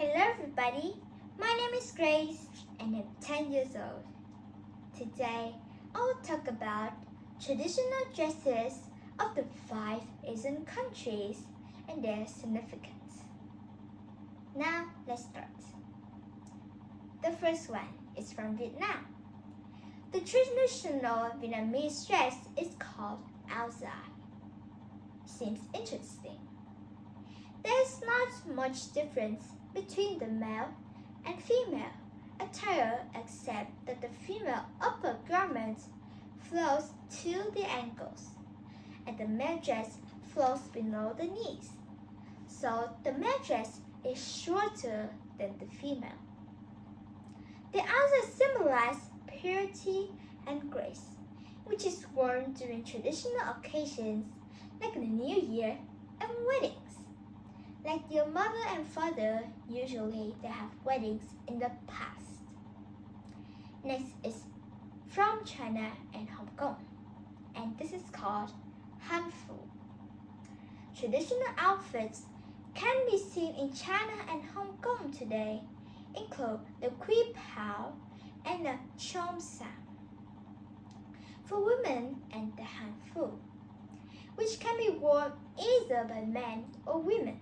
Hello everybody, my name is Grace and I'm 10 years old. Today I will talk about traditional dresses of the 5 Asian countries and their significance. Now let's start. The first one is from Vietnam. The traditional Vietnamese dress is called áo dài. Seems interesting. There's not much difference between the male and female attire except that the female upper garment flows to the ankles and the male dress flows below the knees. So the male dress is shorter than the female. The áo dài symbolize purity and grace, which is worn during traditional occasions like the New Year and weddings. Like your mother and father, usually they have weddings in the past. Next is from China and Hong Kong, and this is called Hanful. Traditional outfits can be seen in China and Hong Kong today, include the Quy Pao and the Chom Sam. For women and the Hanful, which can be worn either by men or women.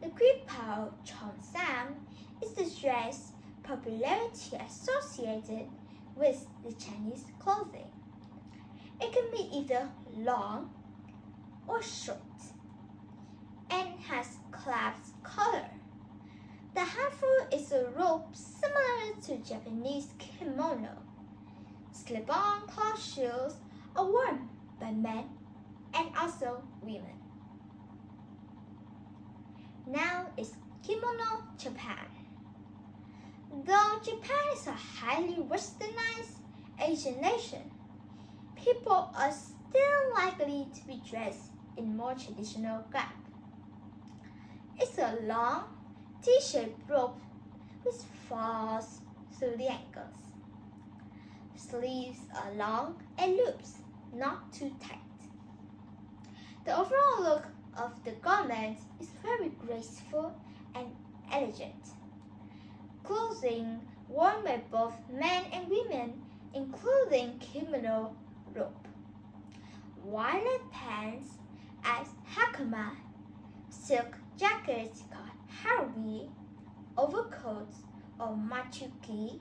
The Quy Pao Chom Sam is the dress popularity associated with the Chinese clothing. It can be either long or short and has clasp collar. The hanful is a robe similar to Japanese kimono. Slip-on cloth shoes are worn by men and also women. Now is Kimono Japan. Though Japan is a highly westernized Asian nation, people are still likely to be dressed in more traditional garb. It's a long, T-shaped robe which falls through the ankles. Sleeves are long and loose, not too tight. The overall look of the garment is very graceful and elegant. Clothing worn by both men and women, including kimono robe, wide pants as hakama, silk jackets called harwi, overcoats or machuki,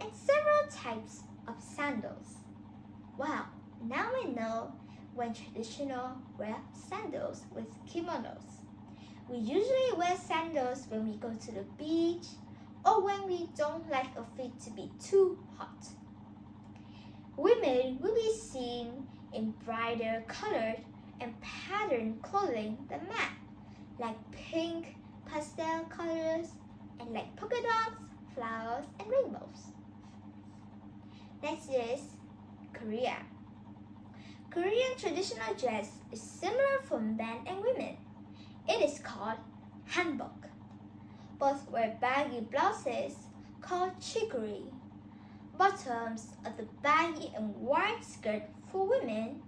and several types of sandals. Wow, now I know when traditional wear sandals with kimonos. We usually wear sandals when we go to the beach or when we don't like our feet to be too hot. Women will be seen in brighter colored and patterned clothing than men, like pink, pastel colors, and like polka dots, flowers, and rainbows. Next is Korea. Korean traditional dress is similar for men and women. It is called hanbok. Both wear baggy blouses called chiguri. Bottoms are the baggy and wide skirt for women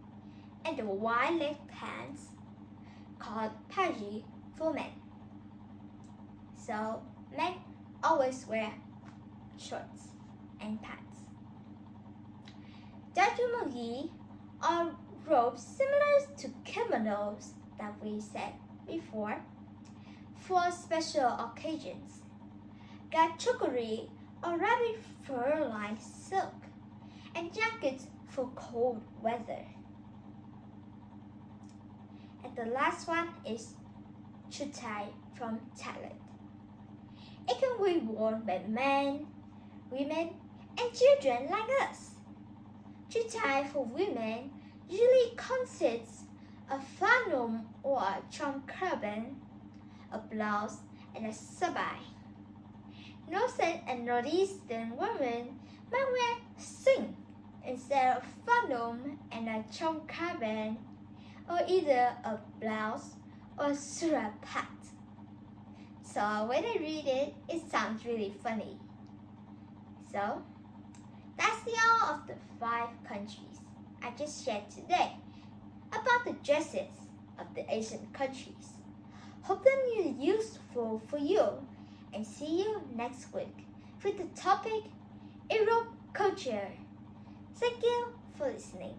and the wide leg pants called paji for men. So men always wear shorts and pants. Dajumogi are robes similar to kimonos that we said before for special occasions. Gachokuri are rabbit fur-lined silk and jackets for cold weather. And the last one is Chutai from Thailand. It can be worn by men, women, and children like us. Chutai for women usually consists of flannel or a chom carbon, a blouse, and a sabai. Northern and northeastern women might wear sing instead of flannel and a chom carbon, or either a blouse or a surapat. So when I read it, it sounds really funny. So that's the all of the 5 countries I just shared today about the dresses of the Asian countries. Hope them are useful for you and see you next week with the topic Europe culture. Thank you for listening.